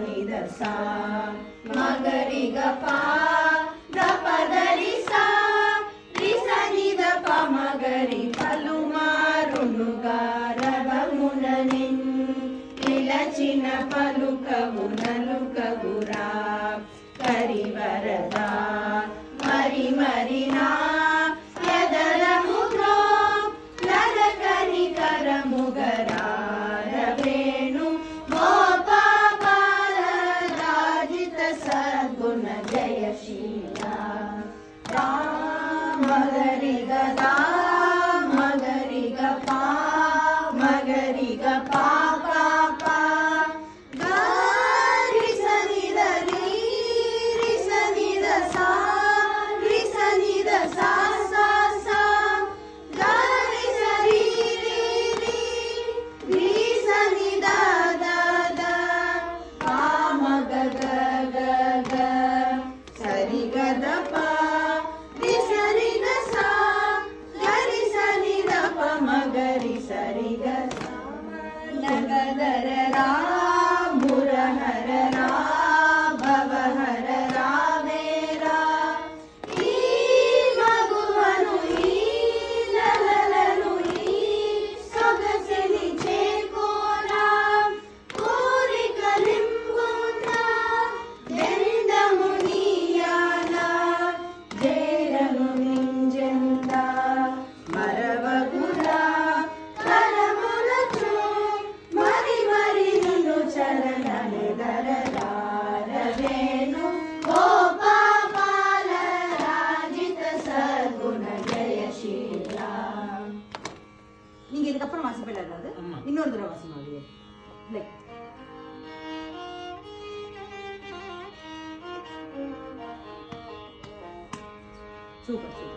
నిద సా మగరి గ పా ద పదరి సా రిస నిద ప మగరి పలుమారునుగా రవమునని నిలచిన పలుకవు నలుకగురా కరివరదా మరి మరినా యదరముగ్రో నరకని కరముగరార వేణు గోపాల రాజిత సద్గుణ జయశీల మగరి గదా మగరి గ పా మగరి గ పా పా పా మగరి సరి గ నగదర రా మురహర రా భవహర రావేరా ఈ మగువను ఈ లలలను ఈ సొగసిని చేకోరా కోరికలింబున దెండము నీయాల జేరను నింజెంద మరవగురా కరములచు మరి మరి నిన్ను చరణనిదరవేణు గోపాల ராஜித சர்க்குண ஜெயசீல. நீங்க இதுக்கப்புறம் வாசிப்பேன் அதாவது இன்னொரு தடவை வாசிமா லைக் சூப்பர் சூப்பர்.